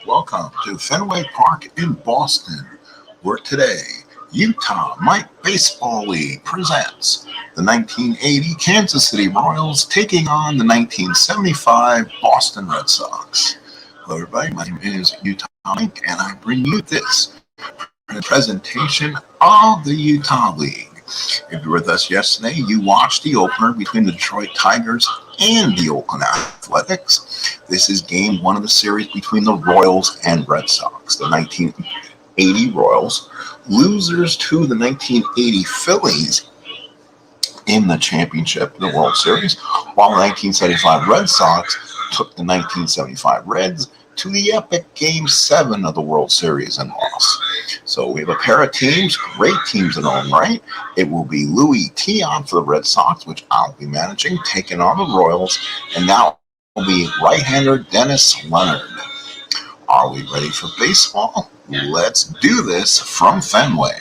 Welcome to Fenway Park in Boston, where today Utah Mike Baseball League presents the 1980 Kansas City Royals taking on the 1975 Boston Red Sox. Hello everybody, my name is Utah Mike and I bring you this presentation of the Utah League. If you were with us yesterday, you watched the opener between the Detroit Tigers and the Oakland Athletics. This is game one of the series between the Royals and Red Sox. The 1980 Royals, losers to the 1980 Phillies in the championship, the World Series, while the 1975 Red Sox took the 1975 Reds to the epic Game 7 of the World Series and lost. So we have a pair of teams, great teams in their own right. It will be Louis Tion for the Red Sox, which I'll be managing, taking on the Royals, and now will be right-hander Dennis Leonard. Are we ready for baseball? Let's do this from Fenway.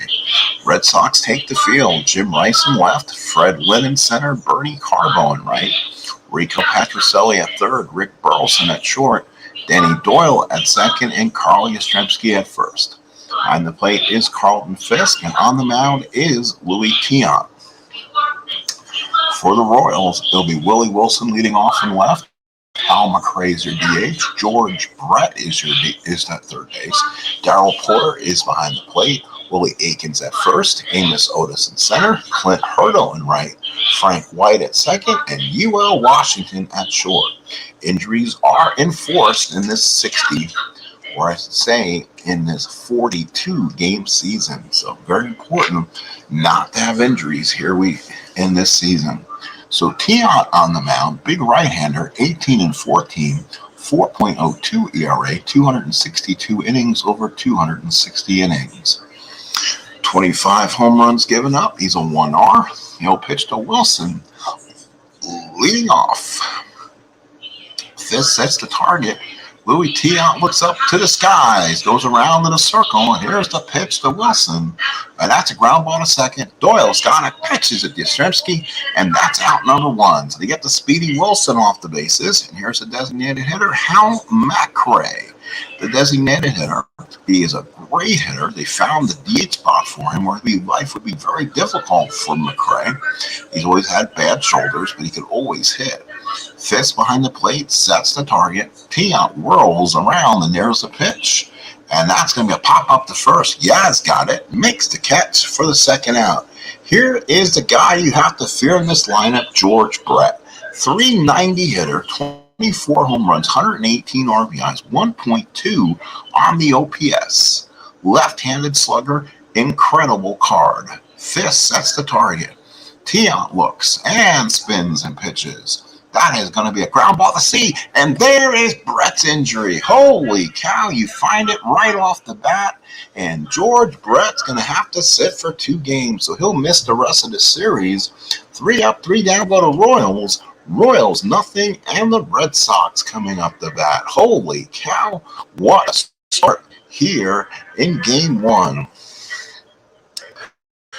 Red Sox take the field. Jim Rice in left, Fred Lynn in center, Bernie Carbo in right, Rico Patricelli at third, Rick Burleson at short, Danny Doyle at second, and Carl Yastrzemski at first. Behind the plate is Carlton Fisk, and on the mound is Louis Tion. For the Royals, it'll be Willie Wilson leading off in left. Al McRae is your DH. George Brett is at third base. Darrell Porter is behind the plate. Willie Aikens at first. Amos Otis in center. Clint Hurdle in right. Frank White at second. And UL Washington at short. Injuries are enforced in this 60, or I should say in this 42 game season. So very important not to have injuries in this season. So Tion on the mound, big right-hander, 18-14, 4.02 ERA, 262 innings over 260 innings. 25 home runs given up. He's a 1R. He'll pitch to Wilson, leading off. This sets the target. Louis Tion looks up to the skies, goes around in a circle, and here's the pitch to Wilson. And that's a ground ball to second. Doyle's got it, pitches at Yastrzemski, and that's out number one. So they get the speedy Wilson off the bases, and here's the designated hitter, Hal McRae. The designated hitter, he is a great hitter. They found the DH spot for him where life would be very difficult for McRae. He's always had bad shoulders, but he could always hit. Fisk behind the plate, sets the target. Tion whirls around, and there's the pitch. And that's going to be a pop-up to first. Yaz got it, makes the catch for the second out. Here is the guy you have to fear in this lineup, George Brett. 390 hitter, 24 home runs, 118 RBIs, 1.2 on the OPS. Left-handed slugger, incredible card. Fisk sets the target. Tion looks and spins and pitches. That is going to be a ground ball to C. And there is Brett's injury. Holy cow, you find it right off the bat. And George Brett's going to have to sit for 2 games. So he'll miss the rest of the series. 3 up, 3 down go to Royals. Royals nothing, and the Red Sox coming up the bat. Holy cow, what a start here in game 1.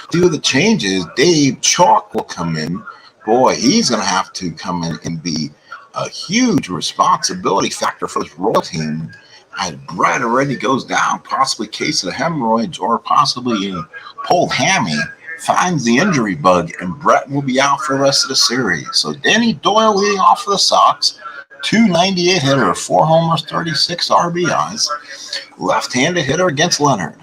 Do the changes, Dave Chalk will come in. Boy, he's going to have to come in and be a huge responsibility factor for this Royal team. And Brett already goes down, possibly case of hemorrhoids or possibly a pulled hammy, finds the injury bug, and Brett will be out for the rest of the series. So Danny Doyle leading off for the Sox, 298 hitter, 4 homers, 36 RBIs. Left-handed hitter against Leonard.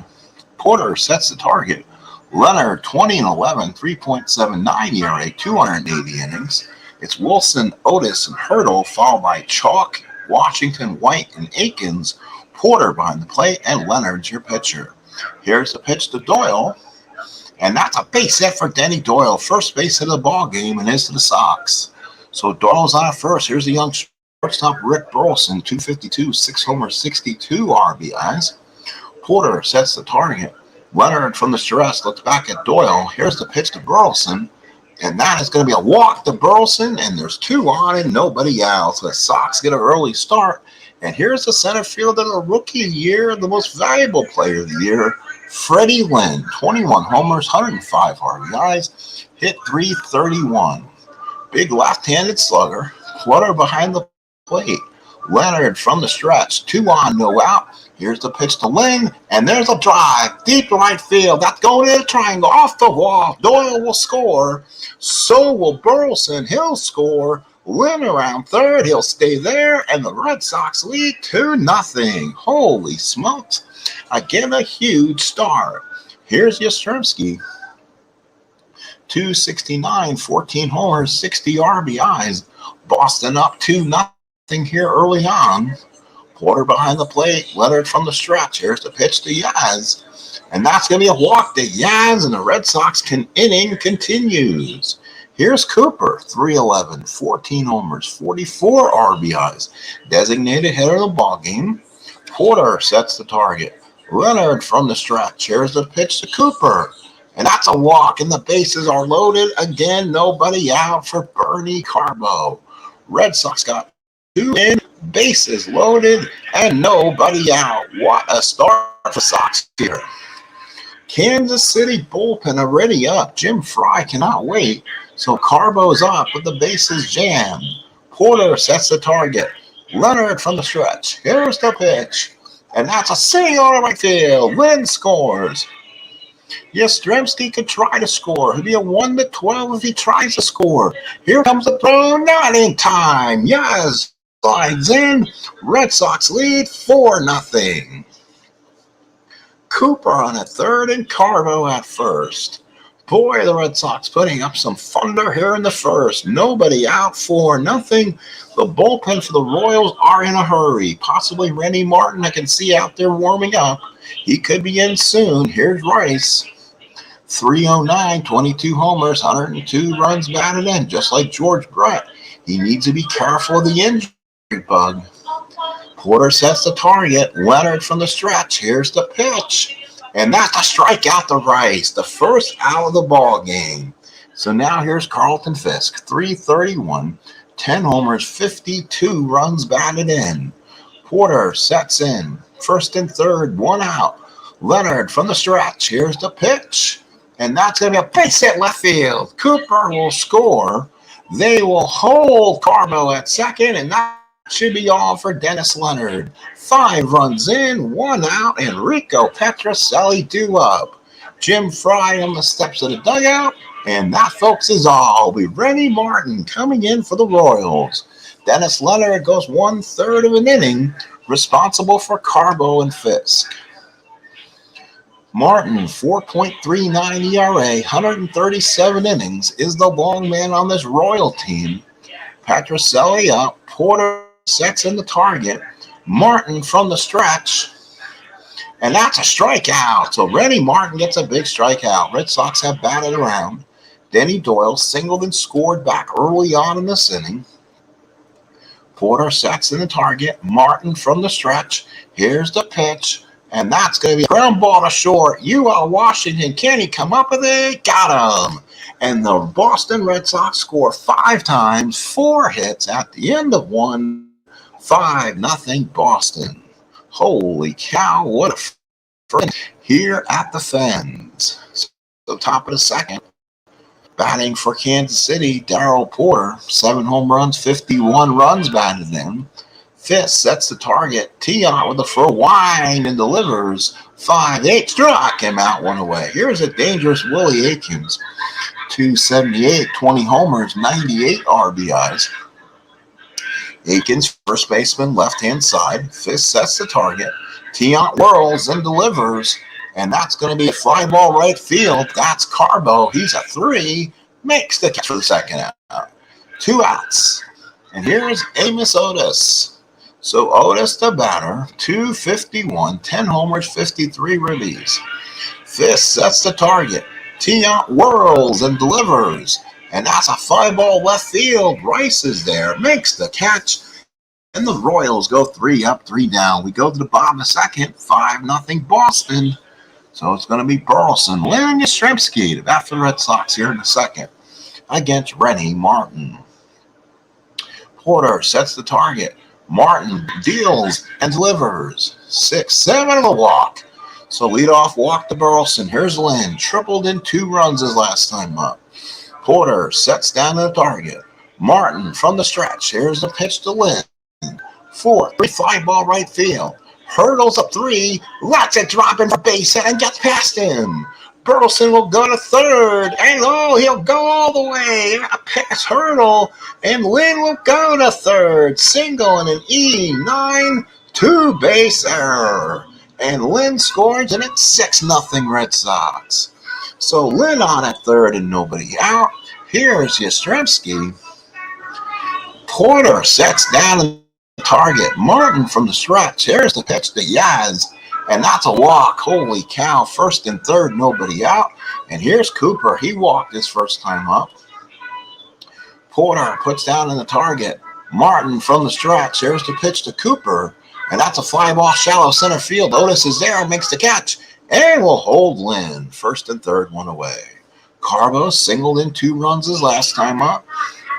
Porter sets the target. Leonard, 20-11, 3.79 ERA, 280 innings. It's Wilson, Otis, and Hurdle, followed by Chalk, Washington, White, and Aikens. Porter behind the plate, and Leonard's your pitcher. Here's the pitch to Doyle, and that's a base hit for Denny Doyle. First base hit of the ball game, and is to the Sox. So Doyle's on first. Here's the young shortstop Rick Burleson, 252, 6 homers, 62 RBIs. Porter sets the target. Leonard from the stretch looks back at Doyle. Here's the pitch to Burleson, and that is going to be a walk to Burleson, and there's 2 on and nobody out. So the Sox get an early start. And here's the center fielder, the rookie of the year, the most valuable player of the year, Freddie Lynn, 21 homers, 105 RBIs, hit .331. Big left-handed slugger, flutter behind the plate. Leonard from the stretch, 2 on, no out. Here's the pitch to Lynn, and there's a drive, deep right field. That's going in the triangle, off the wall. Doyle will score. So will Burleson. He'll score. Lynn around third. He'll stay there, and the Red Sox lead 2-0. Holy smokes. Again, a huge start. Here's Yastrzemski. 269, 14 homers, 60 RBIs. Boston up 2-0 here early on. Porter behind the plate, Leonard from the stretch. Here's the pitch to Yaz. And that's going to be a walk to Yaz, and the Red Sox inning continues. Here's Cooper, 311, 14 homers, 44 RBIs. Designated hitter of the ballgame. Porter sets the target. Leonard from the stretch. Here's the pitch to Cooper. And that's a walk, and the bases are loaded. Again, nobody out for Bernie Carbo. Red Sox got 2 in, bases loaded, and nobody out. What a start for Sox here. Kansas City bullpen already up. Jim Fry cannot wait. So Carbo's up with the bases jammed. Porter sets the target. Leonard from the stretch. Here's the pitch. And that's a single to right field. Lynn scores. Yastrzemski could try to score. He'll be a 1-12 if he tries to score. Here comes the throw. Not in time. Yaz slides in. Red Sox lead 4-0. Cooper on at third and Carbo at first. Boy, the Red Sox putting up some thunder here in the first. Nobody out, 4-0. The bullpen for the Royals are in a hurry. Possibly Randy Martin, I can see out there warming up. He could be in soon. Here's Rice. 309, 22 homers, 102 runs batted in, just like George Brett. He needs to be careful of the injury bug. Porter sets the target. Leonard from the stretch. Here's the pitch. And that's a strikeout to Rice, the first out of the ball game. So now here's Carlton Fisk, 331, 10 homers, 52 runs batted in. Porter sets in, first and third, 1 out. Leonard from the stretch. Here's the pitch. And that's going to be a base hit left field. Cooper will score. They will hold Carbo at second, and that should be all for Dennis Leonard. 5 runs in, 1 out, and Rico Petrocelli due up. Jim Fry on the steps of the dugout, and that, folks, is all. We'll be Rennie Martin coming in for the Royals. Dennis Leonard goes 1/3 of an inning, responsible for Carbo and Fisk. Martin, 4.39 ERA, 137 innings, is the long man on this Royal team. Petrocelli up, Porter sets in the target. Martin from the stretch. And that's a strikeout. So Rennie Martin gets a big strikeout. Red Sox have batted around. Denny Doyle singled and scored back early on in this inning. Porter sets in the target. Martin from the stretch. Here's the pitch. And that's going to be a ground ball to short. UL Washington, can he come up with it? Got him. And the Boston Red Sox score 5 times, 4 hits at the end of one. 5-0 Boston. Holy cow, what a friend here at the Fens. So top of the second, batting for Kansas City, Darryl Porter, 7 home runs, 51 runs batted in. Fisk sets the target. Tiant with the throw wide and delivers. 5-8. Struck him out, 1 away. Here's a dangerous Willie Aikens. 278, 20 homers, 98 RBIs. Aikens, first baseman, left-hand side. Fisk sets the target. Tiant whirls and delivers. And that's going to be a fly ball right field. That's Carbo. He's a 3. Makes the catch for the second out. 2 outs. And here's Amos Otis. So Otis, the batter, 251, 10 homers, 53 ribbies. Fifth sets the target. Tiant whirls and delivers. And that's a fly ball left field. Rice is there, makes the catch. And the Royals go 3 up, 3 down. We go to the bottom of the second, 5-0 Boston. So it's going to be Burleson, Lynn, Yastrzemski to bat for the Red Sox here in the second against Rennie Martin. Porter sets the target. Martin deals and delivers. 6-7 of the walk. So leadoff walk to Burleson. Here's Lynn. Tripled in 2 runs his last time up. Porter sets down the target. Martin from the stretch. Here's the pitch to Lynn. 4, 3 fly ball right field. Hurdles up 3. Lets it drop in for base hit and gets past him. Burleson will go to third, and he'll go all the way. A pass hurdle, and Lynn will go to third. Single and an E9, 2-base error. And Lynn scores, and it's 6-0 Red Sox. So Lynn on at third and nobody out. Here's Yastrzemski. Porter sets down the target. Martin from the stretch. Here's the pitch to Yaz. And that's a walk. Holy cow. First and third, nobody out. And here's Cooper. He walked his first time up. Porter puts down in the target. Martin from the stretch. Here's the pitch to Cooper. And that's a fly ball shallow center field. Otis is there, makes the catch. And will hold Lynn. First and third, 1 away. Carbo singled in 2 runs his last time up.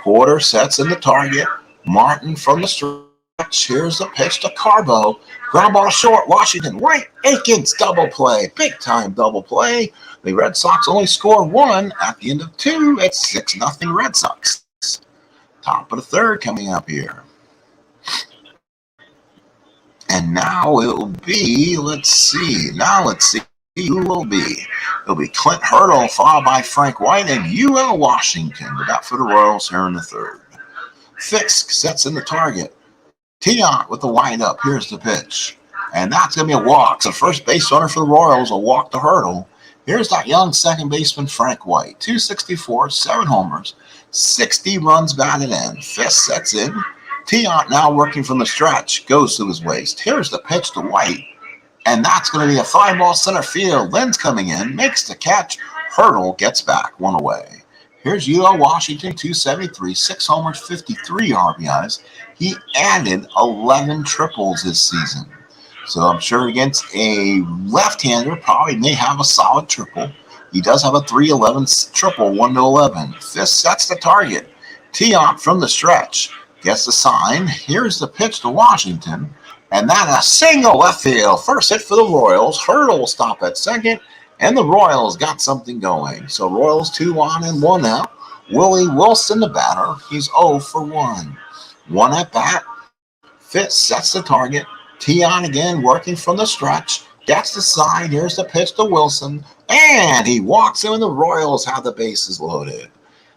Porter sets in the target. Martin from the stretch. Here's the pitch to Carbo. Ground ball short. Washington. White. Aikens. Double play. Big time double play. The Red Sox only score 1 at the end of 2. It's 6-0 Red Sox. Top of the third coming up here. And now it will be, let's see who will be. It'll be Clint Hurdle, followed by Frank White and UL Washington. We got for the Royals here in the third. Fisk sets in the target. Tiant with the windup. Here's the pitch. And that's going to be a walk. So first base runner for the Royals will walk to Hurdle. Here's that young second baseman, Frank White. 264, 7 homers, 60 runs batted in. Fisk sets in. Tiant now working from the stretch. Goes to his waist. Here's the pitch to White. And that's going to be a fly ball center field. Lynn's coming in. Makes the catch. Hurdle gets back. 1 away. Here's UL Washington, 273, 6 homers, 53 RBIs. He added 11 triples this season. So I'm sure against a left-hander, probably may have a solid triple. He does have a 3-11 triple, 1-11. Fisk sets the target. Tiant from the stretch. Gets the sign. Here's the pitch to Washington. And that a single left field. First hit for the Royals. Hurdle will stop at second. And the Royals got something going. So Royals 2 on and 1 out. Willie Wilson, the batter. He's 0 for 1. 1 at bat. Fisk sets the target. Tiant again working from the stretch. Gets the sign. Here's the pitch to Wilson. And he walks in and the Royals have the bases loaded.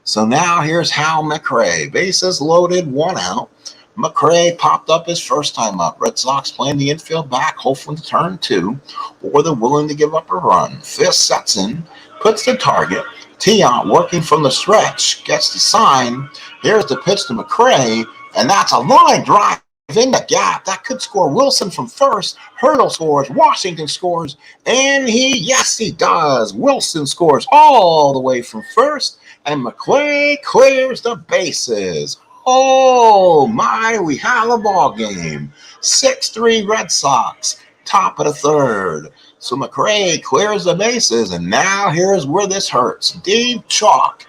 So now here's Hal McRae. Bases loaded, 1 out. McRae popped up his first time up. Red Sox playing the infield back, hoping to turn 2, or they're willing to give up a run. Fisk sets in, puts the target. Tiant working from the stretch, gets the sign. Here's the pitch to McRae, and that's a line drive in the gap. That could score Wilson from first. Hurdle scores, Washington scores, and yes, he does. Wilson scores all the way from first, and McRae clears the bases. Oh my, we have a ball game. 6-3 Red Sox, top of the third. So McRae clears the bases, and now here's where this hurts. Dave Chalk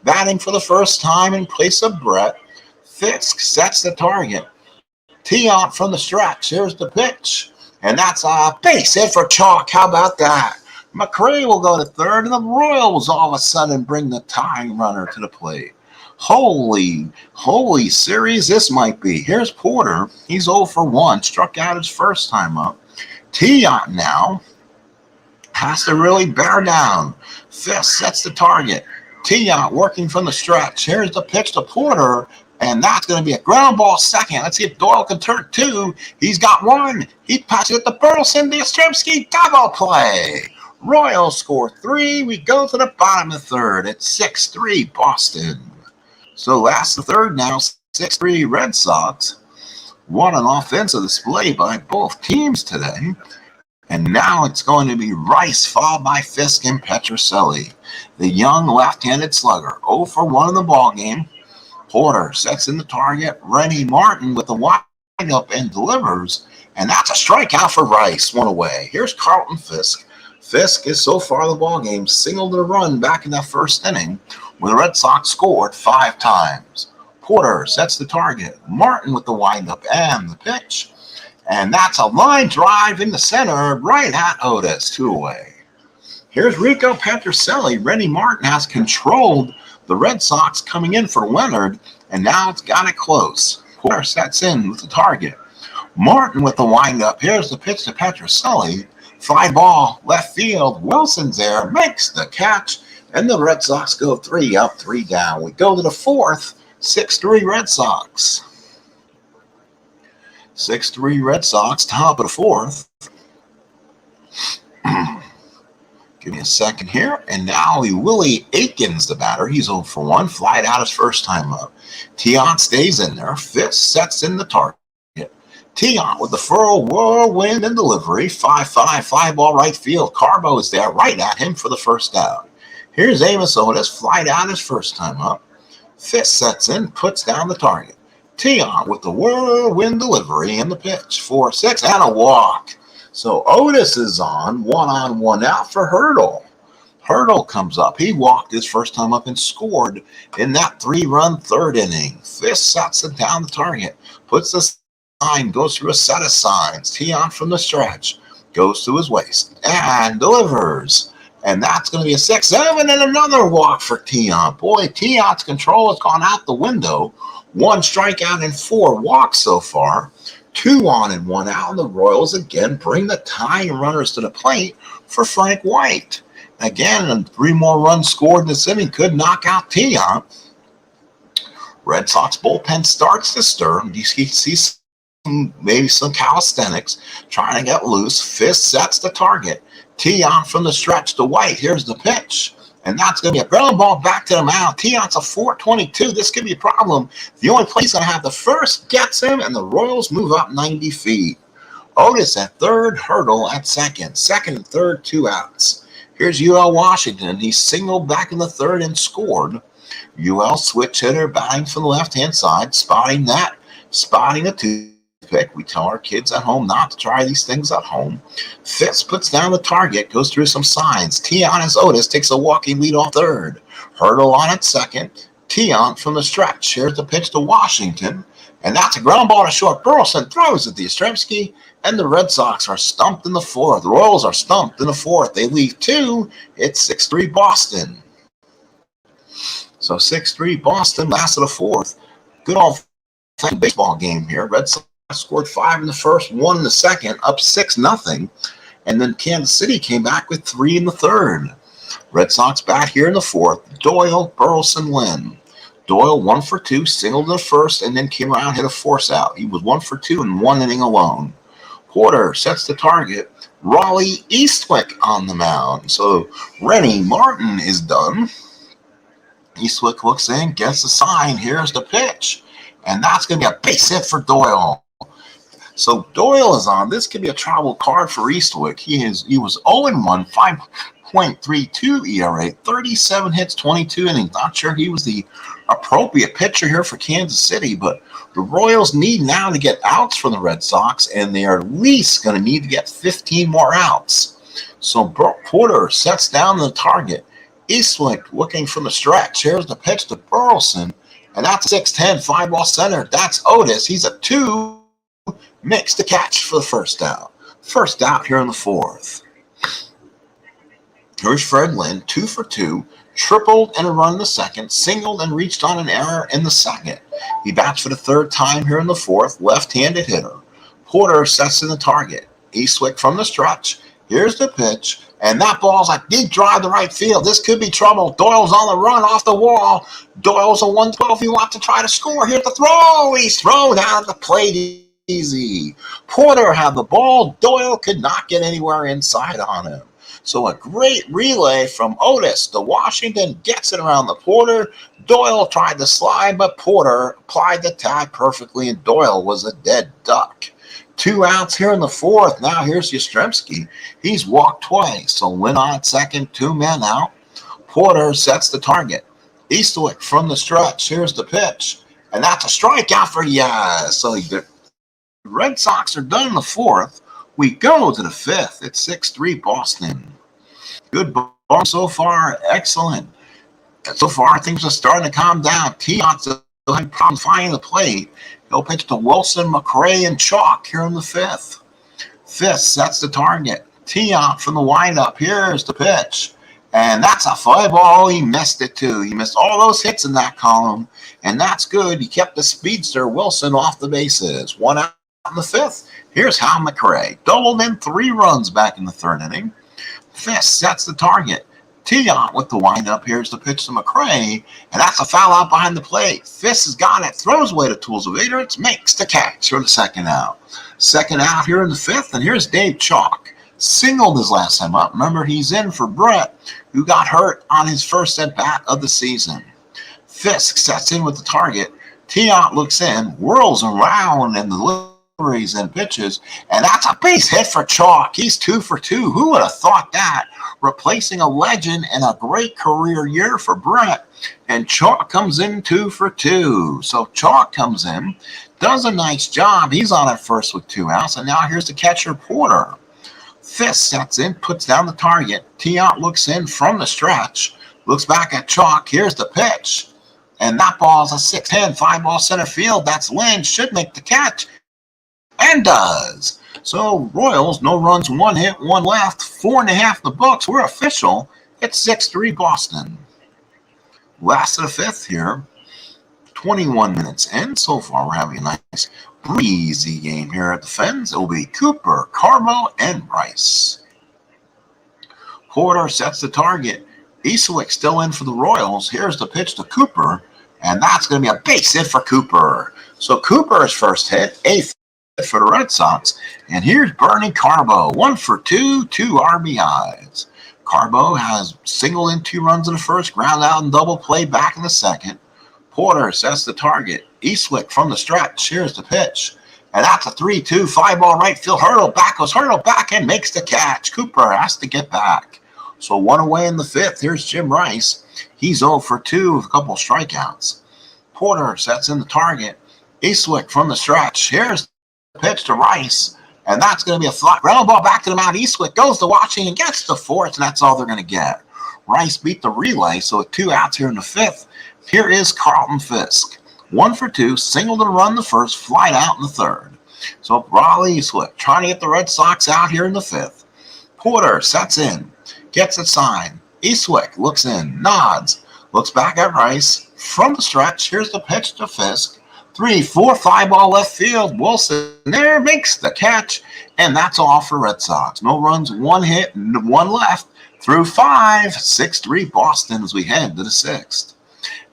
batting for the first time in place of Brett. Fisk sets the target. Tiant from the stretch. Here's the pitch, and that's a base hit for Chalk. How about that? McRae will go to third, and the Royals all of a sudden bring the tying runner to the plate. Holy series this might be. Here's Porter. He's 0 for 1. Struck out his first time up. Tiant now has to really bear down. Fisk sets the target. Tiant working from the stretch. Here's the pitch to Porter, and that's going to be a ground ball second. Let's see if Doyle can turn 2. He's got 1. He passes it to Burleson. Yastrzemski double play. Royals score 3. We go to the bottom of the third. It's 6-3 Boston. So So last the third now, 6-3 Red Sox. What an offensive display by both teams today. And now it's going to be Rice followed by Fisk and Petrocelli. The young left-handed slugger, 0 for 1 in the ballgame. Porter sets in the target. Rennie Martin with the windup and delivers. And that's a strikeout for Rice, one away. Here's Carlton Fisk. Fisk is so far the ballgame singled a run back in that first inning when the Red Sox scored 5 times. Porter sets the target. Martin with the windup and the pitch. And that's a line drive in the center right at Otis, 2 away. Here's Rico Petrocelli. Rennie Martin has controlled the Red Sox coming in for Leonard, and now it's got it close. Porter sets in with the target. Martin with the windup. Here's the pitch to Petrocelli. Fly ball, left field. Wilson's there, makes the catch, and the Red Sox go 3 up, 3 down. We go to the fourth, 6-3 Red Sox. 6-3 Red Sox, top of the fourth. Give me a second here. And now Willie Aikens, the batter. He's 0 for 1. Flied out his first time up. Tiant stays in there. Fisk sets in the target. Tiant with the furrow, whirlwind, and delivery. 5-5, fly ball right field. Carbo is there right at him for the first out. Here's Amos Otis. Flied out his first time up. Fisk sets in, puts down the target. Tiant with the whirlwind delivery and the pitch. 4-6 and a walk. So Otis is on, 1 out for Hurdle. Hurdle comes up. He walked his first time up and scored in that 3-run third inning. Fisk sets it down the target, puts the sign, goes through a set of signs. Tiant from the stretch goes to his waist and delivers. And that's going to be a 6-7 and another walk for Tiant. Boy, Tiant's control has gone out the window. 1 strikeout and 4 walks so far. 2 on and 1 out. And the Royals again bring the tying runners to the plate for Frank White. Again, 3 more runs scored in this inning could knock out Tiant. Red Sox bullpen starts to stir. You see maybe some calisthenics trying to get loose. Fisk sets the target. Tiant from the stretch to White. Here's the pitch. And that's going to be a ground ball back to the mound. Tiant's a 4.22. This could be a problem. The only place going to have the first gets him, and the Royals move up 90 feet. Otis at third, Hurdle at second. Second and third, 2 outs. Here's UL Washington. He singled back in the third and scored. UL switch hitter batting from the left-hand side, spotting a toothpick. We tell our kids at home not to try these things at home. Fisk puts down the target, goes through some signs. Tiant as Otis takes a walking lead off third. Hurdle on at second. Tiant from the stretch. Here's the pitch to Washington. And that's a ground ball to short. Burleson throws it to Yastrzemski, and the Red Sox are stumped in the fourth. The Royals are stumped in the fourth. They leave 2. It's 6-3 Boston. So 6-3 Boston, last of the fourth. Good old baseball game here. Red Sox scored 5 in the first, 1 in the second, up 6-0. And then Kansas City came back with 3 in the third. Red Sox bat here in the fourth. Doyle, Burleson, Lynn. Doyle 1 for 2, singled in the first, and then came around, hit a force out. He was 1 for 2 in 1 inning alone. Porter sets the target. Raleigh Eastwick on the mound. So Rennie Martin is done. Eastwick looks in, gets the sign. Here's the pitch. And that's going to be a base hit for Doyle. So Doyle is on. This could be a travel card for Eastwick. He was 0-1, 5.32 ERA, 37 hits, 22 innings. Not sure he was the appropriate pitcher here for Kansas City, but the Royals need now to get outs from the Red Sox, and they are at least going to need to get 15 more outs. So Porter sets down the target. Eastwick looking from the stretch. Here's the pitch to Burleson, and that's 6-10, 5-ball center. That's Otis. He's a 2. Makes the catch for the first out. First out here in the fourth. Here's Fred Lynn, 2 for 2, tripled and a run in the second, singled and reached on an error in the second. He bats for the third time here in the fourth, left-handed hitter. Porter sets in the target. Eastwick from the stretch. Here's the pitch, and that ball's a deep drive to right field. This could be trouble. Doyle's on the run off the wall. Doyle's a 112. He wants to try to score. Here's the throw. He's thrown out of the plate. Easy. Porter had the ball. Doyle could not get anywhere inside on him. So a great relay from Otis to Washington, gets it around the Porter. Doyle tried to slide, but Porter applied the tag perfectly, and Doyle was a dead duck. 2 outs here in the fourth. Now here's Yastrzemski. He's walked twice. So Lynn on second, 2 men out. Porter sets the target. Eastwick from the stretch. Here's the pitch. And that's a strikeout for Yaz. So the Red Sox are done in the fourth. We go to the fifth. It's 6-3 Boston. Good ball so far. Excellent. So far, things are starting to calm down. Tiant still having problems finding the plate. He'll pitch to Wilson, McRae, and Chalk here in the fifth. Fifth sets the target. Tiant from the windup. Here's the pitch. And that's a fly ball. He missed it too. He missed all those hits in that column. And that's good. He kept the speedster Wilson off the bases. 1 out in the fifth. Here's Hal McRae. Doubled in 3 runs back in the third inning. Fifth sets the target. Tiant with the windup. Here's the pitch to McRae, and that's a foul out behind the plate. Fist has got it, throws away the tools of ignorance, makes the catch for the second out. Second out here in the fifth, and here's Dave Chalk. Singled his last time up. Remember, he's in for Brett, who got hurt on his first at-bat of the season. Fisk sets in with the target. Tiant looks in, whirls around, and deliveries and pitches, and that's a base hit for Chalk. He's 2 for 2. Who would have thought that? Replacing a legend and a great career year for Brett. And Chalk comes in 2 for 2. So Chalk comes in, does a nice job. He's on at first with 2 outs. And now here's the catcher, Porter. Fist sets in, puts down the target. Tiant looks in from the stretch, looks back at Chalk. Here's the pitch. And that ball's a 6-10, 5-ball center field. That's Lynn, should make the catch. And does. So Royals, no runs, 1 hit, 1 left, 4.5 in the books. We're official. It's 6-3 Boston. Last of the fifth here. 21 minutes in. So far, we're having a nice breezy game here at the Fens. It will be Cooper, Carbo, and Rice. Porter sets the target. Eastwick still in for the Royals. Here's the pitch to Cooper, and that's going to be a base hit for Cooper. So Cooper's first hit, 8th for the Red Sox. And here's Bernie Carbo, 1 for 2, 2 RBIs. Carbo has singled in 2 runs in the first, ground out and double play back in the second. Porter sets the target. Eastwick from the stretch. Here's the pitch. And that's a 3-2, 5-ball right field. Hurdle back and makes the catch. Cooper has to get back. So 1 away in the fifth. Here's Jim Rice. He's 0 for 2 with a couple strikeouts. Porter sets in the target. Eastwick from the stretch. Here's pitch to Rice, and that's going to be a fly ground ball back to the mound. Eastwick goes to Washington, gets the fourth, and that's all they're going to get. Rice beat the relay, so with 2 outs here in the fifth, here is Carlton Fisk. 1 for 2, singled and run the first, flied out in the third. So Raleigh Eastwick trying to get the Red Sox out here in the fifth. Porter sets in, gets it signed. Eastwick looks in, nods, looks back at Rice. From the stretch, here's the pitch to Fisk. 3-4, 5-ball left field. Wilson there makes the catch, and that's all for Red Sox. No runs, 1 hit, 1 left through 5. 6-3 Boston as we head to the sixth.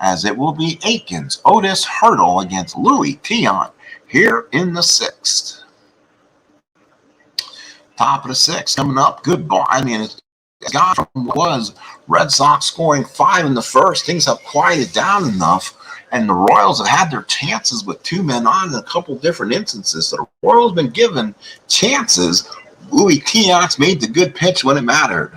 As it will be Aikens, Otis, Hurdle against Louis Tiant here in the sixth. Top of the sixth coming up. Good ball. I mean, it's gone from what was Red Sox scoring 5 in the first. Things have quieted down enough. And the Royals have had their chances with 2 men on in a couple different instances. So the Royals have been given chances. Louis Tiant's made the good pitch when it mattered.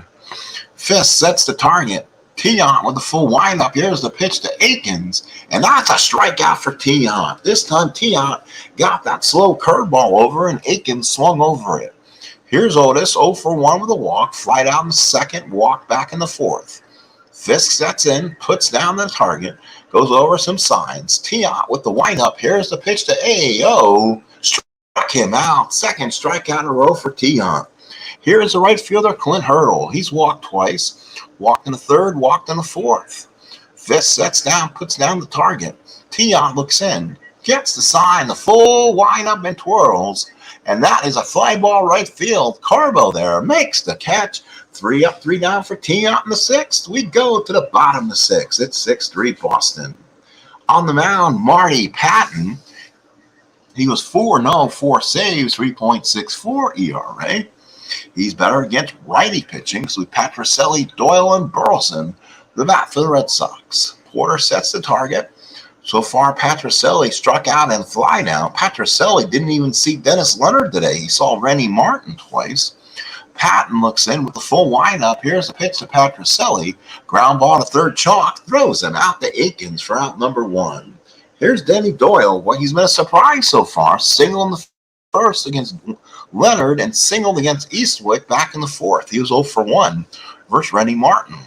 Fisk sets the target. Tiant with the full windup. Here's the pitch to Aikens. And that's a strikeout for Tiant. This time Tiant got that slow curveball over, and Aikens swung over it. Here's Otis, 0 for 1 with a walk. Flied out in the second, walk back in the fourth. Fisk sets in, puts down the target. Goes over some signs. Tiant with the windup. Here's the pitch to A.O. Struck him out. Second strikeout in a row for Tiant. Here is the right fielder, Clint Hurdle. He's walked twice. Walked in the third, walked in the fourth. Fisk sets down, puts down the target. Tiant looks in. Gets the sign, the full windup and twirls. And that is a fly ball right field. Carbo there makes the catch. 3 up, 3 down for Tiant in the sixth. We go to the bottom of the sixth. It's 6-3 Boston. On the mound, Marty Patton. He was 4-0, 4 saves, 3.64 ERA. He's better against righty pitching, so Petrocelli, Doyle, and Burleson, the bat for the Red Sox. Porter sets the target. So far, Petrocelli struck out and fly down. Petrocelli didn't even see Dennis Leonard today. He saw Rennie Martin twice. Patton looks in with the full windup. Here's the pitch to Petrocelli. Ground ball to third, chalk, throws him out to Aikens for out number 1. Here's Denny Doyle. Well, he's been a surprise so far. Single in the first against Leonard and singled against Eastwick back in the fourth. He was 0 for 1 versus Rennie Martin.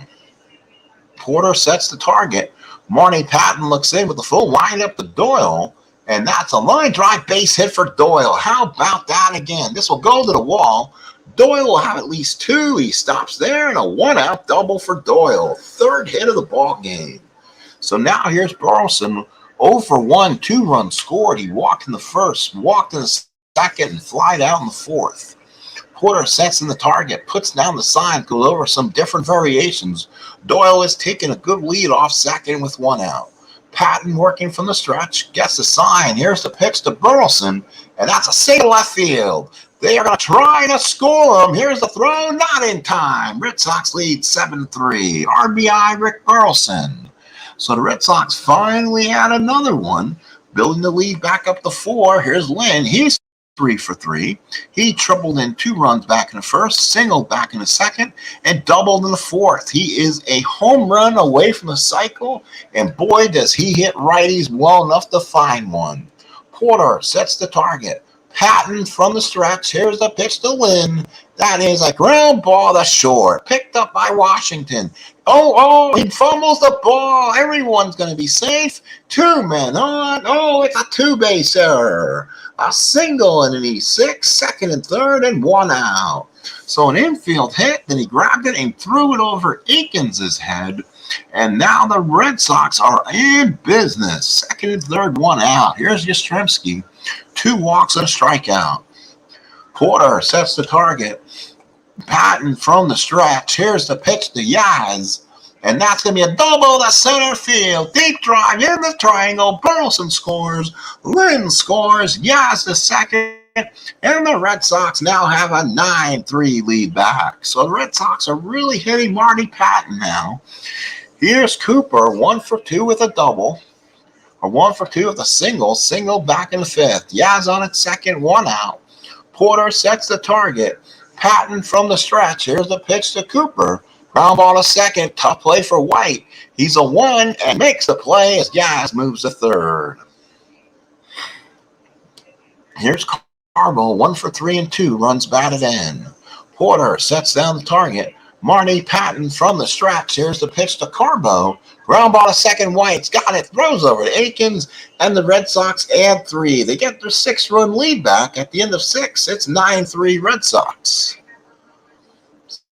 Porter sets the target. Marty Patton looks in with the full windup to Doyle. And that's a line drive base hit for Doyle. How about that again? This will go to the wall. Doyle will have at least 2. He stops there, and a 1-out double for Doyle. Third hit of the ball game. So now here's Burleson, 0 for 1, 2 runs scored. He walked in the first, walked in the second, and flied out in the fourth. Porter sets in the target, puts down the sign, goes over some different variations. Doyle is taking a good lead off second with 1 out. Patton working from the stretch, gets the sign. Here's the pitch to Burleson, and that's a single left field. They are going to try to score him. Here's the throw, not in time. Red Sox lead 7-3. RBI Rick Burleson. So the Red Sox finally had another one, building the lead back up to 4. Here's Lynn. He's 3 for 3. He tripled in 2 runs back in the first, singled back in the second, and doubled in the fourth. He is a home run away from the cycle, and boy, does he hit righties well enough to find one. Porter sets the target. Patton from the stretch. Here's the pitch to Lynn. That is a ground ball to short. Picked up by Washington. He fumbles the ball. Everyone's going to be safe. 2 men on. It's a 2-base error. A single in an E6, second and third, and 1 out. So an infield hit, then he grabbed it and threw it over Aikens' head. And now the Red Sox are in business. Second and third, 1 out. Here's Yastrzemski. 2 walks and a strikeout. Porter sets the target. Patton from the stretch. Here's the pitch to Yaz. And that's going to be a double to center field. Deep drive in the triangle. Burleson scores. Lynn scores. Yaz the second. And the Red Sox now have a 9-3 lead back. So the Red Sox are really hitting Marty Patton now. Here's Cooper, 1 for 2 with a double. Or 1 for 2 with a single. Single back in the fifth. Yaz on its second, 1 out. Porter sets the target. Patton from the stretch. Here's the pitch to Cooper. Ground ball to second. Tough play for White. He's a 1 and makes the play as Yaz moves to third. Here's Carbo, 1 for 3 and 2. Runs batted in. Porter sets down the target. Marty Patton from the stretch. Here's the pitch to Carbo. Ground ball to second. White's got it. Throws over to Aikens. And the Red Sox add 3. They get their 6-run lead back. At the end of 6, it's 9-3 Red Sox.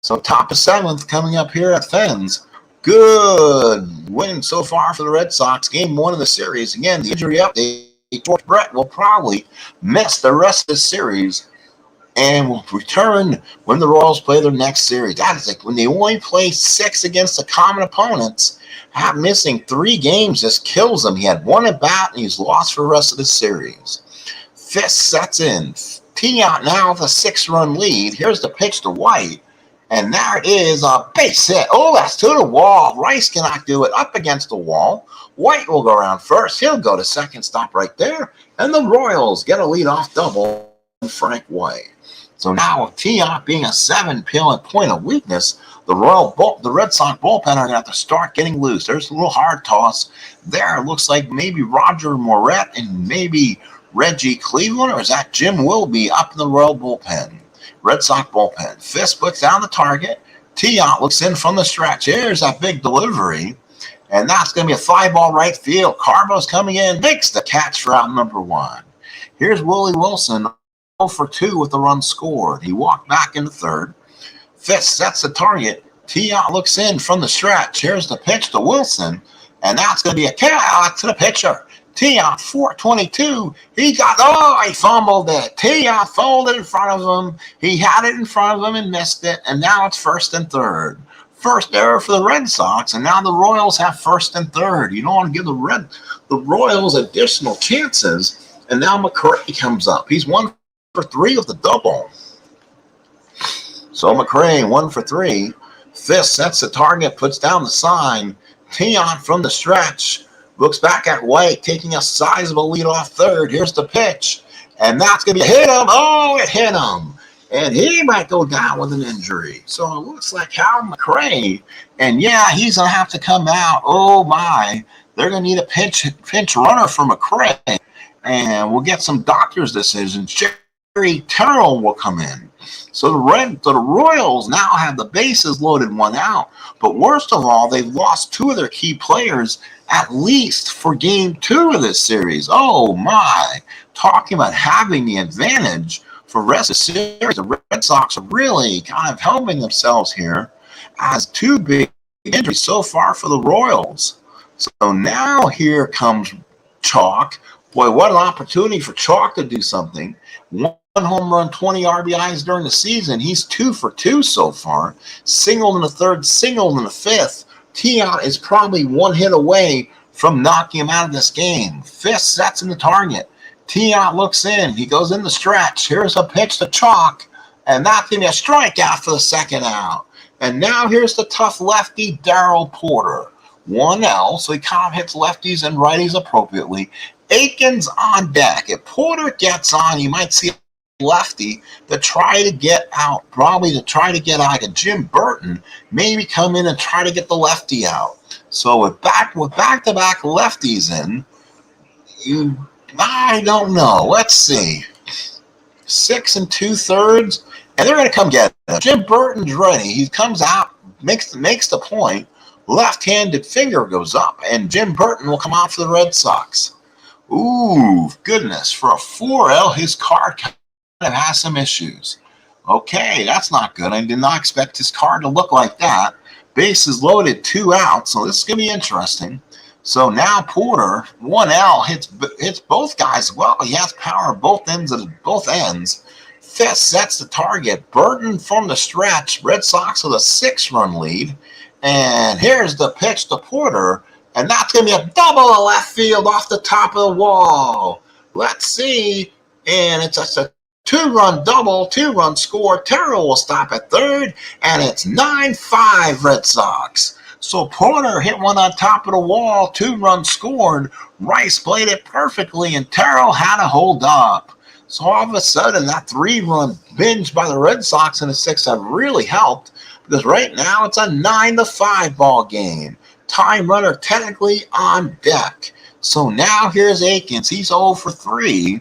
So top of 7th coming up here at Fens. Good win so far for the Red Sox. Game 1 of the series. Again, the injury update. George Brett will probably miss the rest of the series and will return when the Royals play their next series. That is like when they only play 6 against the common opponents. Missing 3 games just kills him. He had 1 at bat and he's lost for the rest of the series. Fisk sets in. T-out now with a 6-run lead. Here's the pitch to White. And there is a base hit. That's to the wall. Rice cannot do it. Up against the wall. White will go around first. He'll go to second. Stop right there. And the Royals get a leadoff double from Frank White. So now with T-out being a 7-point of weakness, the Red Sox bullpen are going to have to start getting loose. There's a little hard toss there. It looks like maybe Roger Moret and maybe Reggie Cleveland, or is that Jim Wilby up in the Royal bullpen? Red Sox bullpen. Fisk puts down the target. T-out looks in from the stretch. Here's that big delivery. And that's going to be a fly ball right field. Carbo's coming in. Makes the catch for out number 1. Here's Willie Wilson, 0 for 2 with the run scored. He walked back into third. Fisk sets the target. T-out looks in from the stretch. Here's the pitch to Wilson. And that's going to be a catch to the pitcher. T-out, 422. He fumbled it. T-out folded in front of him. He had it in front of him and missed it. And now it's first and third. First error for the Red Sox. And now the Royals have first and third. You don't want to give the Royals additional chances. And now McCurry comes up. He's 1 for 3 with the double. So McCray, 1 for 3. Fisk sets the target, puts down the sign. Tion from the stretch. Looks back at White, taking a sizable lead off third. Here's the pitch. And that's going to be hit him. Oh, it hit him. And he might go down with an injury. So it looks like Hal McCray. And yeah, he's going to have to come out. Oh, my. They're going to need a pinch runner for McCray. And we'll get some doctor's decisions. Jerry Terrell will come in. So the Royals now have the bases loaded, 1 out. But worst of all, they've lost 2 of their key players at least for game 2 of this series. Oh, my. Talking about having the advantage for the rest of the series, the Red Sox are really kind of helping themselves here as 2 big injuries so far for the Royals. So now here comes Chalk. Boy, what an opportunity for Chalk to do something. 1 home run, 20 RBIs during the season. He's 2 for 2 so far. Singled in the third, singled in the fifth. Tion is probably 1 hit away from knocking him out of this game. Fisk sets in the target. Tion looks in. He goes in the stretch. Here's a pitch to Chalk. And that's going to be a strikeout for the 2nd out. And now here's the tough lefty, Darryl Porter. 1L, so he kind of hits lefties and righties appropriately. Aikens on deck. If Porter gets on, you might see a lefty to try to get out, probably to try to get like a Jim Burton, maybe come in and try to get the lefty out. So with back-to-back lefties in, I don't know. Let's see. 6 2/3, and they're going to come get him. Jim Burton's ready. He comes out, makes the point. Left-handed finger goes up, and Jim Burton will come out for the Red Sox. Ooh, goodness. For a 4L, his card kind of has some issues. Okay, that's not good. I did not expect his card to look like that. Bases loaded, 2 outs, so this is going to be interesting. So now Porter, 1L, hits both guys well. He has power both ends. Fisk sets the target. Burton from the stretch. Red Sox with a 6-run lead. And here's the pitch to Porter. And that's going to be a double to left field off the top of the wall. Let's see. And it's a 2-run double, 2-run score. Terrell will stop at third. And it's 9-5 Red Sox. So Porter hit one on top of the wall. 2 runs scored. Rice played it perfectly. And Terrell had to hold up. So all of a sudden, that 3-run binge by the Red Sox in the 6th have really helped. Because right now, it's a 9-5 ball game. Time runner technically on deck. So now here's Aikens. He's 0 for 3.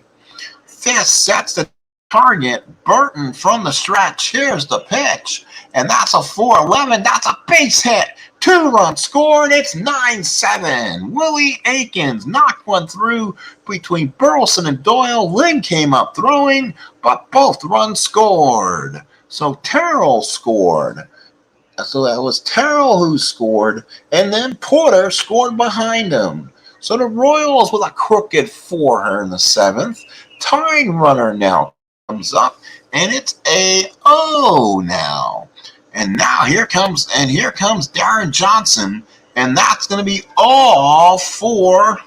Fisk sets the target. Burton from the stretch. Here's the pitch. And that's a 4-11. That's a base hit. 2-run scored. It's 9-7. Willie Aikens knocked one through between Burleson and Doyle. Lynn came up throwing, but both runs scored. So Terrell scored. So that was Terrell who scored, and then Porter scored behind him. So the Royals with a crooked 4 here in the 7th. Time runner now comes up, and it's a 0 now. And now here comes Darren Johnson, and that's going to be all for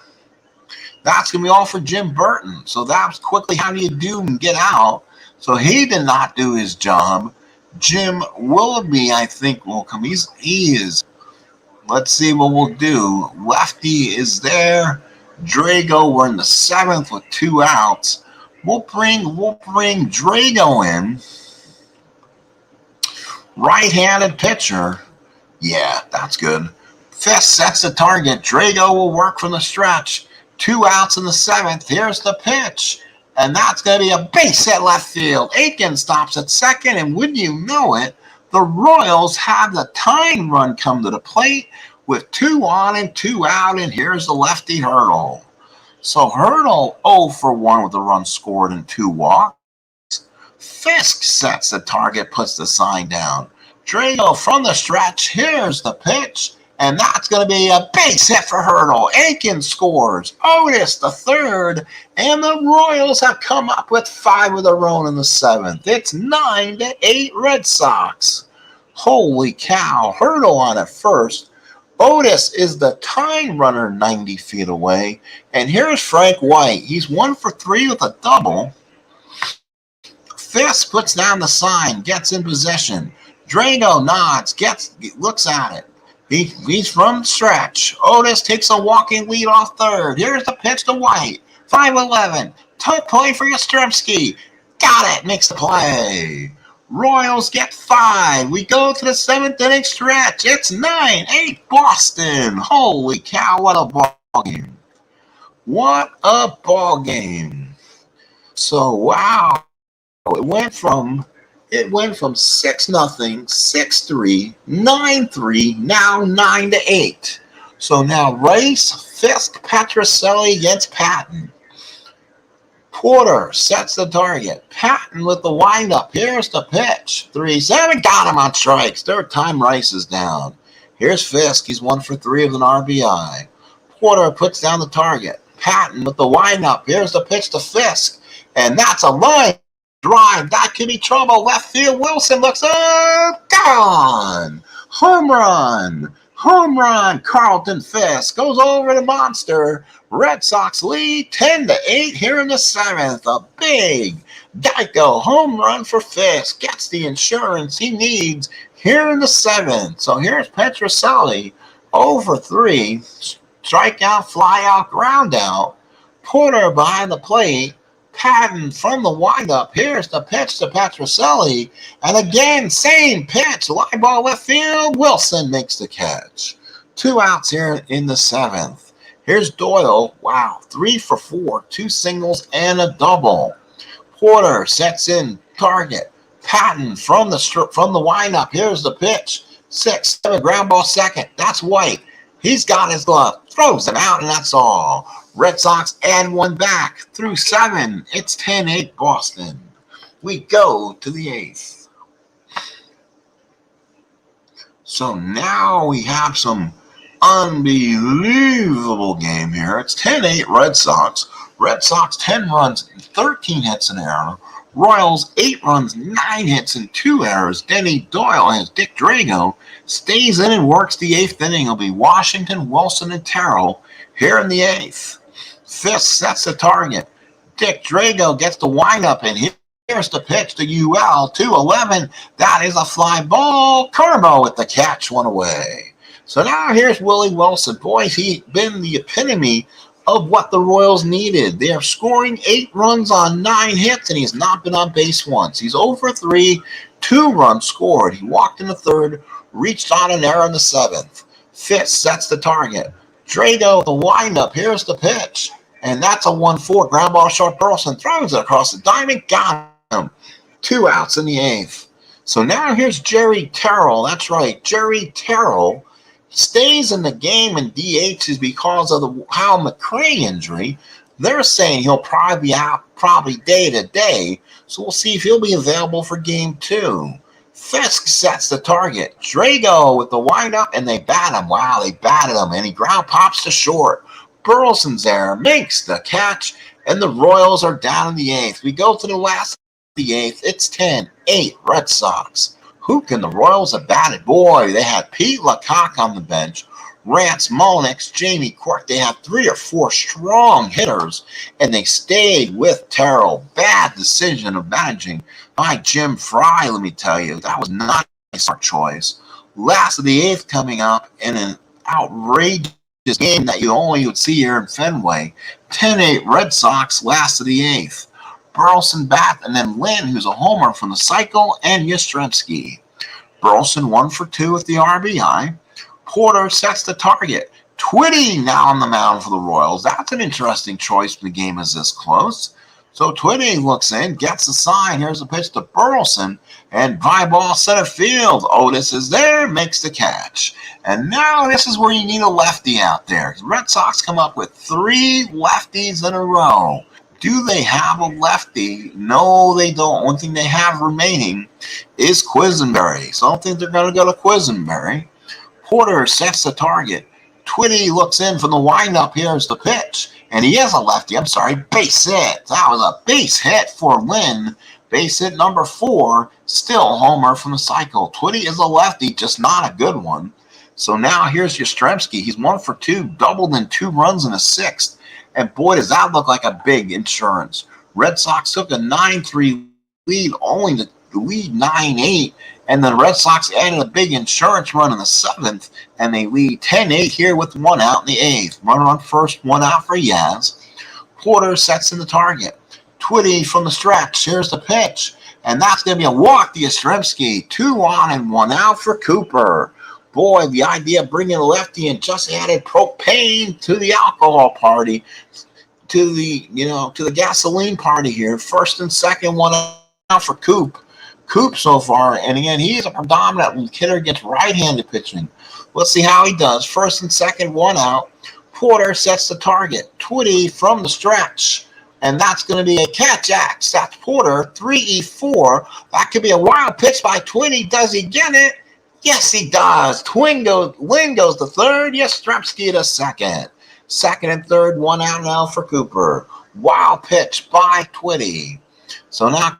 Jim Burton. So that's quickly how do you do and get out. So he did not do his job. Jim Willoughby, I think, will come. He is. Let's see what we'll do. Lefty is there. Drago, we're in the 7th with 2 outs. We'll bring Drago in. Right-handed pitcher. Yeah, that's good. Fisk sets the target. Drago will work from the stretch. 2 outs in the 7th. Here's the pitch. And that's going to be a base hit left field. Aikens stops at second, and wouldn't you know it, the Royals have the tying run come to the plate with 2 on and 2 out, and here's the lefty Hurdle. So Hurdle 0 for 1 with a run scored and 2 walks. Fisk sets the target, puts the sign down. Drago from the stretch, here's the pitch. And that's going to be a base hit for Hurdle. Aikens scores. Otis the 3rd. And the Royals have come up with 5 of their own in the 7th. It's 9-8 Red Sox. Holy cow. Hurdle on at first. Otis is the tying runner 90 feet away. And here's Frank White. He's 1 for 3 with a double. Fisk puts down the sign, gets in possession. Drago nods, looks at it. He's from stretch. Otis takes a walking lead off third. Here's the pitch to White. 5-11. Tough play for Yastrzemski. Got it. Makes the play. Royals get 5. We go to the 7th inning stretch. It's 9-8 Boston. Holy cow, what a ball game. What a ball game. So, wow. It went from 6-0, 6-3, 9-3, now 9-8. So now Rice, Fisk, Petrocelli against Patton. Porter sets the target. Patton with the windup. Here's the pitch. 3-7. Got him on strikes. Third time Rice is down. Here's Fisk. He's 1 for 3 with an RBI. Porter puts down the target. Patton with the windup. Here's the pitch to Fisk. And that's a line drive. That could be trouble. Left field. Wilson looks up. Gone. Home run. Home run. Carlton Fisk goes over the monster. Red Sox lead 10-8 here in the 7th. A big Geico home run for Fisk. Gets the insurance he needs here in the 7th. So here's Petrocelli over 3. Strikeout, fly out, ground out. Porter behind the plate. Patton from the windup. Here's the pitch to Petrocelli. And again, same pitch. Line ball left field. Wilson makes the catch. 2 outs here in the 7th. Here's Doyle. Wow, 3 for 4. 2 singles and a double. Porter sets in target. Patton from the windup. Here's the pitch. 6-7 ground ball second. That's White. He's got his glove. Throws it out, and that's all. Red Sox add 1 back through 7. It's 10-8 Boston. We go to the 8th. So now we have some unbelievable game here. It's 10-8 Red Sox. Red Sox 10 runs, 13 hits, and error. Royals 8 runs, 9 hits, and 2 errors. Denny Doyle has Dick Drago stays in and works the 8th inning. It'll be Washington, Wilson, and Terrell here in the 8th. Fisk sets the target. Dick Drago gets the windup, and here's the pitch to UL. 2-11. That is a fly ball. Carbo with the catch, 1 away. So now here's Willie Wilson. Boy, he's been the epitome of what the Royals needed. They are scoring 8 runs on 9 hits, and he's not been on base once. He's over 3, 2 runs scored. He walked in the 3rd, reached on an error in the 7th. Fisk sets the target. Drago, the windup. Here's the pitch. And that's a 1-4 ground ball short. Burleson throws it across the diamond. Got him. 2 outs in the 8th. So now here's Jerry Terrell. That's right. Jerry Terrell stays in the game and DHs because of the Hal McRae injury. They're saying he'll probably be out day to day. So we'll see if he'll be available for game 2. Fisk sets the target. Drago with the windup, and they bat him. Wow, they batted him, and he ground pops to short. Burleson's there, makes the catch, and the Royals are down in the 8th. We go to the last of the 8th. It's 10-8 Red Sox. Who can the Royals have batted? Boy, they had Pete LaCock on the bench, Rance Mulliniks, Jamie Quirk. They had 3 or 4 strong hitters, and they stayed with Terrell. Bad decision of managing by Jim Fry, let me tell you. That was not a smart choice. Last of the 8th coming up in an outrageous game that you only would see here in Fenway. 10-8 Red Sox, last of the 8th. Burleson bat, and then Lynn, who's a homer from the cycle, and Yastrzemski. Burleson 1 for 2 with the RBI. Porter sets the target. Twitty now on the mound for the Royals. That's an interesting choice when the game is this close. So Twitty looks in, gets the sign. Here's a pitch to Burleson, and fly ball center field. Otis is there, makes the catch. And now this is where you need a lefty out there. The Red Sox come up with 3 lefties in a row. Do they have a lefty? No, they don't. One thing they have remaining is Quisenberry. So I don't think they're going to go to Quisenberry. Porter sets the target. Twitty looks in from the windup. Here's the pitch. And he is a lefty. I'm sorry, base hit. That was a base hit for Lynn. Base hit number 4. Still homer from the cycle. Twitty is a lefty, just not a good one. So now here's Yastrzemski. He's 1 for 2, doubled in 2 runs in the 6th. And boy, does that look like a big insurance. Red Sox took a 9-3 only to lead 9-8, and the Red Sox added a big insurance run in the 7th, and they lead 10-8 here with 1 out in the 8th. Runner on first, 1 out for Yaz. Porter sets in the target. Twitty from the stretch. Here's the pitch, and that's going to be a walk to Yastrzemski. 2 on and 1 out for Cooper. Boy, the idea of bringing a lefty and just added propane to the alcohol party, to the gasoline party here. First and second, 1 out for Coop so far, and again, he's a predominant hitter against right-handed pitching. Let's see how he does. First and second, 1 out. Porter sets the target. Twitty from the stretch, and that's going to be a catch-ax. That's Porter, 3-4. That could be a wild pitch by Twitty. Does he get it? Yes, he does. Lynn goes to third. Yastrzemski to second. Second and third, 1 out now for Cooper. Wild pitch by Twitty. So now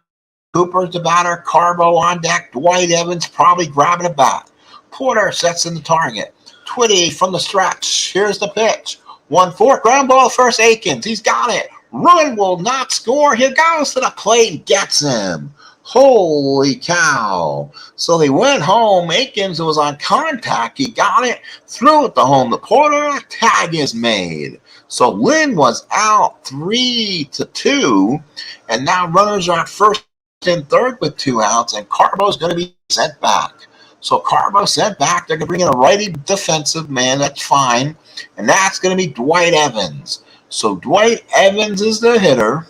Cooper's the batter. Carbo on deck. Dwight Evans probably grabbing a bat. Porter sets in the target. Twitty from the stretch. Here's the pitch. 1-4. Ground ball first. Aikens. He's got it. Run will not score. He goes to the plate and gets him. Holy cow. So they went home. Aikens was on contact. He got it. Threw it to home. The Porter tag is made. So Lynn was out 3-2. And now runners are at first and third with 2 outs. And Carbo's going to be sent back. So Carbo sent back. They're going to bring in a righty defensive man. That's fine. And that's going to be Dwight Evans. So Dwight Evans is the hitter.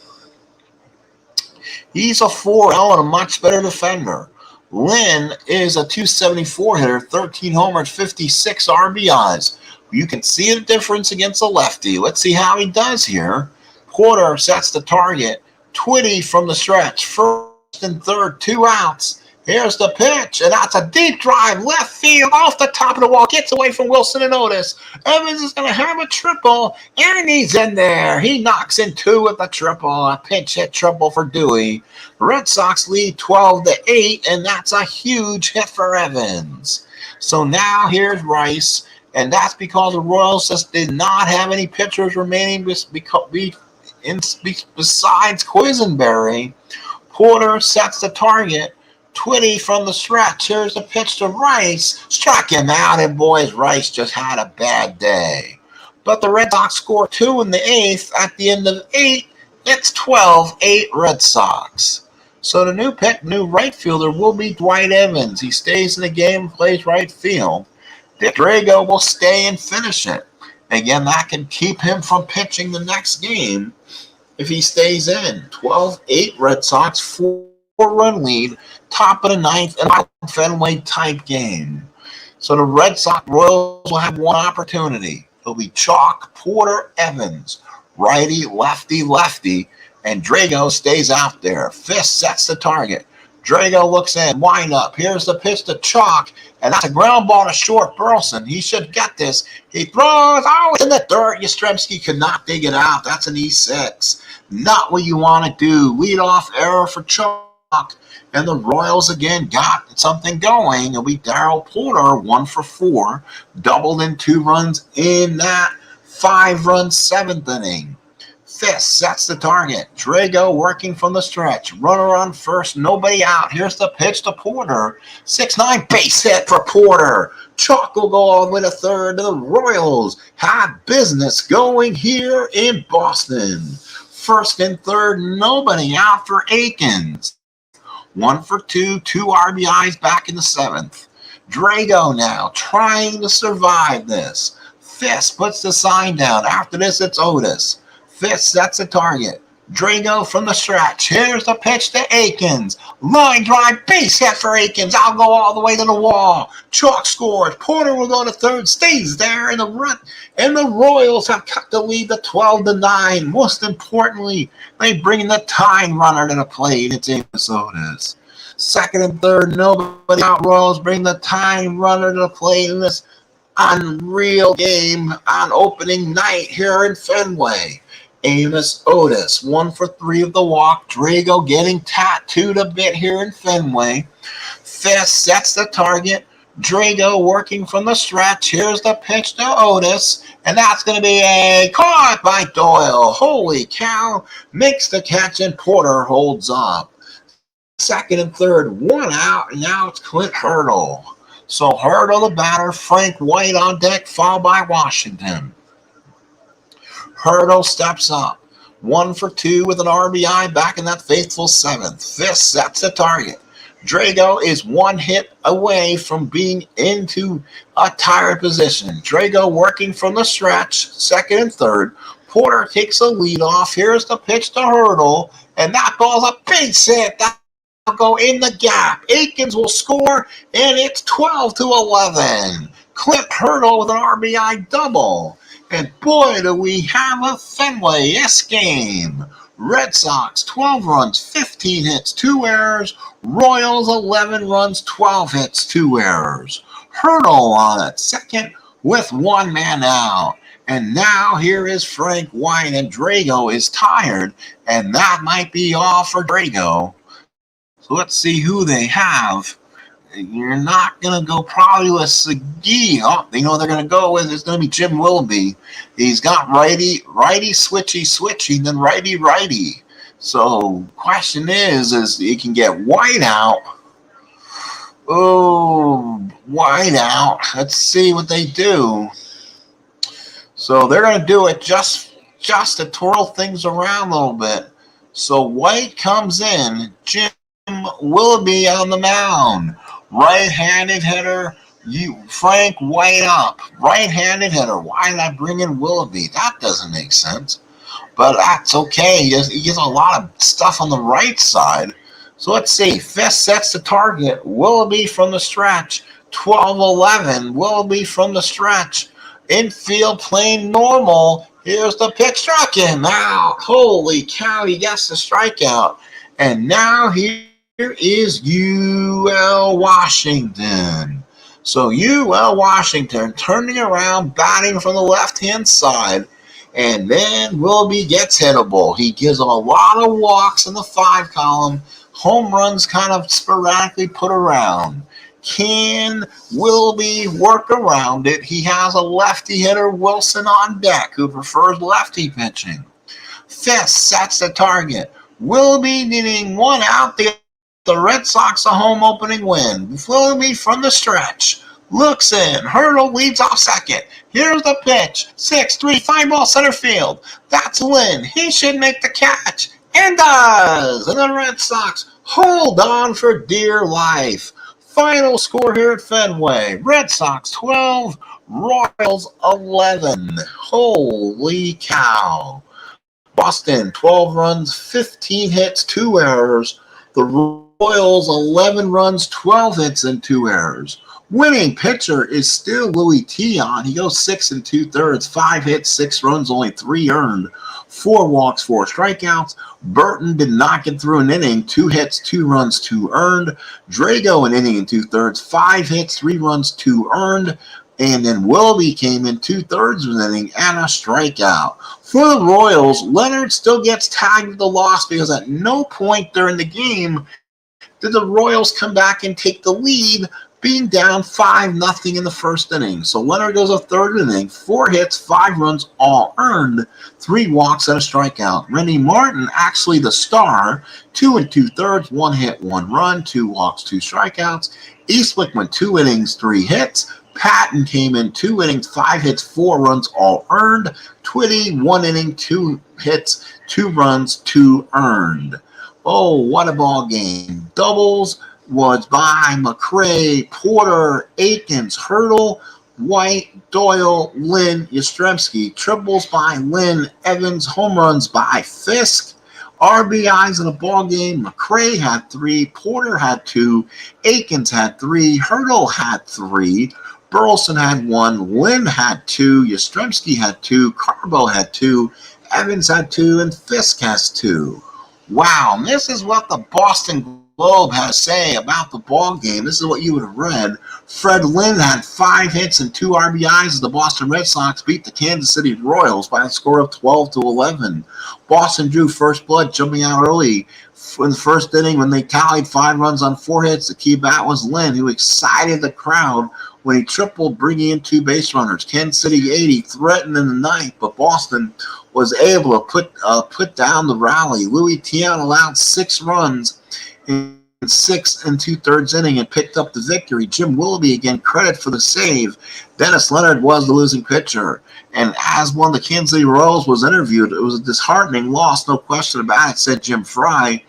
He's a 4L and a much better defender. Lynn is a 274 hitter, 13 homers, 56 RBIs. You can see the difference against a lefty. Let's see how he does here. Porter sets the target. Twitty from the stretch. First and third, 2 outs. Here's the pitch, and that's a deep drive, left field, off the top of the wall, gets away from Wilson and Otis. Evans is going to have a triple, and he's in there. He knocks in 2 with the triple, a pinch hit triple for Dewey. Red Sox lead 12-8, and that's a huge hit for Evans. So now here's Rice, and that's because the Royals just did not have any pitchers remaining besides Quisenberry. Porter sets the target. Twitty from the stretch. Here's the pitch to Rice. Struck him out, and boys, Rice just had a bad day. But the Red Sox score 2 in the 8th. At the end of 8, it's 12-8 Red Sox. So the new right fielder will be Dwight Evans. He stays in the game, plays right field. Dick Drago will stay and finish it. Again, that can keep him from pitching the next game if he stays in. 12-8 Red Sox, 4-run lead, top of the 9th, and a Fenway type game. So the Red Sox Royals will have one opportunity. It'll be chalk, Porter, Evans, righty, lefty, and Drago stays out there. Fisk sets the target. Drago looks in, wind up. Here's the pitch to Chalk, and that's a ground ball to short. Burleson, he should get this. He throws, it's in the dirt. Yastrzemski could not dig it out. That's an E6. Not what you want to do. Leadoff error for Chalk, and the Royals again got something going. It'll be Darryl Porter, 1 for 4, doubled in 2 runs in that 5-run 7th inning. Fisk sets the target. Drago working from the stretch. Runner on first, nobody out. Here's the pitch to Porter. 6-9 base hit for Porter. Chalk will go all the way to third. The Royals have business going here in Boston. First and third, nobody out for Aikens. 1 for 2, 2 RBIs back in the 7th. Drago now trying to survive this. Fisk puts the sign down. After this, it's Otis. Fisk sets the target. Drago from the stretch. Here's the pitch to Aikens. Line drive, base hit for Aikens. I'll go all the way to the wall. Chalk scores. Porter will go to third, stays there in the run. And the Royals have cut the lead to 12-9. Most importantly, they bring the tying runner to the plate. It's Amos Otis. Second and third, nobody out. Royals bring the tying runner to the plate in this unreal game on opening night here in Fenway. Amos Otis, 1 for 3 of the walk. Drago getting tattooed a bit here in Fenway. Fisk sets the target. Drago working from the stretch. Here's the pitch to Otis, and that's going to be a caught by Doyle. Holy cow. Makes the catch, and Porter holds up. second and third, one out, and now it's Clint Hurdle. So Hurdle the batter, Frank White on deck, followed by Washington. Hurdle steps up, 1 for 2 with an RBI back in that faithful seventh. Fisk sets the target. Drago is one hit away from being into a tired position. Drago working from the stretch, second and third. Porter takes a lead off. Here's the pitch to Hurdle, and that ball's a base hit. That'll go in the gap. Aikens will score, and it's 12-11. Clint Hurdle with an RBI double. And boy, do we have a Fenway-esque game. Red Sox, 12 runs, 15 hits, 2 errors. Royals, 11 runs, 12 hits, 2 errors. Hurdle on at second with 1 man out. And now here is Frank White, and Drago is tired, and that might be all for Drago. So let's see who they have. You're not going to go probably with Segui. Oh, they know they're going to go with, it's going to be Jim Willoughby. He's got righty, switchy, then righty. So question is he can get White out. Oh, White out. Let's see what they do. So they're going to do it just to twirl things around a little bit. So White comes in. Jim Willoughby on the mound. Right-handed hitter, Frank White up. Right-handed hitter. Why did I bring in Willoughby? That doesn't make sense. But that's okay. He gets a lot of stuff on the right side. So let's see. Fisk sets the target. Willoughby from the stretch. 12-11. Willoughby from the stretch. Infield playing normal. Here's the pitch. Struck him out. Holy cow. He gets the strikeout. And now here is UL Washington. So UL Washington turning around, batting from the left-hand side, and then Willoughby gets hittable. He gives him a lot of walks in the 5 column, home runs kind of sporadically put around. Can Willoughby work around it? He has a lefty hitter, Wilson, on deck, who prefers lefty pitching. Fisk sets the target. Willoughby needing 1 out. The Red Sox a home opening win. Willoughby from the stretch. Looks in. Hurdle leads off second. Here's the pitch. 6-3, 5-ball center field. That's Lynn. He should make the catch. And does. And the Red Sox hold on for dear life. Final score here at Fenway. Red Sox 12, Royals 11. Holy cow. Boston, 12 runs, 15 hits, 2 errors. The Royals, 11 runs, 12 hits, and 2 errors. Winning pitcher is still Louis Tion. He goes 6 2/3, 5 hits, 6 runs, only 3 earned, 4 walks, 4 strikeouts. Burton did not get through an inning, 2 hits, 2 runs, 2 earned. Drago an inning and 2/3, 5 hits, 3 runs, 2 earned. And then Willoughby came in 2/3 of an inning and a strikeout. For the Royals, Leonard still gets tagged with the loss because at no point during the game did the Royals come back and take the lead, being down 5-0 in the first inning. So Leonard goes a 3rd inning, 4 hits, 5 runs, all earned, 3 walks and a strikeout. Rennie Martin, actually the star, 2 2/3, 1 hit, 1 run, 2 walks, 2 strikeouts. Eastwick went 2 innings, 3 hits. Patton came in 2 innings, 5 hits, 4 runs, all earned. Twitty, 1 inning, 2 hits, 2 runs, 2 earned. Oh, what a ball game. Doubles was by McCray, Porter, Aikens, Hurdle, White, Doyle, Lynn, Yastrzemski. Triples by Lynn, Evans, home runs by Fisk. RBIs in a ball game. McCray had 3, Porter had 2, Aikens had 3, Hurdle had 3, Burleson had 1, Lynn had 2, Yastrzemski had 2, Carbo had 2, Evans had 2, and Fisk has 2. Wow, and this is what the Boston Globe has to say about the ball game. This is what you would have read. Fred Lynn had 5 hits and 2 RBIs as the Boston Red Sox beat the Kansas City Royals by a score of 12-11. Boston drew first blood, jumping out early in the first inning when they tallied 5 runs on 4 hits. The key bat was Lynn, who excited the crowd when he tripled, bringing in 2 base runners. Kansas City 80 threatened in the ninth, but Boston was able to put down the rally. Louis Tion allowed 6 runs in 6 2/3 inning and picked up the victory. Jim Willoughby again credit for the save. Dennis Leonard was the losing pitcher. And as one of the Kansas City Royals was interviewed, it was a disheartening loss, no question about it, said Jim Fry.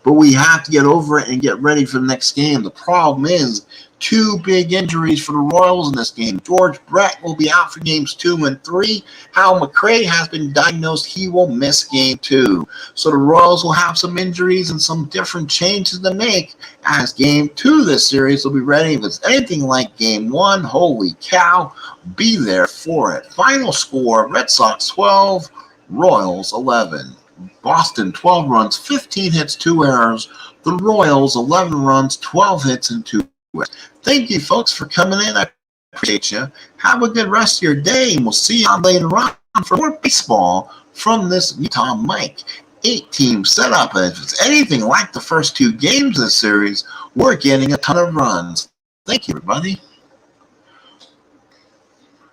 But we have to get over it and get ready for the next game. The problem is 2 big injuries for the Royals in this game. George Brett will be out for games 2 and 3. Hal McRae has been diagnosed. He will miss game 2. So the Royals will have some injuries and some different changes to make as game 2 of this series will be ready. If it's anything like game 1, holy cow, be there for it. Final score, Red Sox 12, Royals 11. Boston 12 runs, 15 hits, 2 errors. The Royals 11 runs, 12 hits, and 2 errors. Thank you, folks, for coming in. I appreciate you. Have a good rest of your day, and we'll see you on later on for more baseball from this Utah mic. 8-team setup. And if it's anything like the first 2 games of this series, we're getting a ton of runs. Thank you, everybody.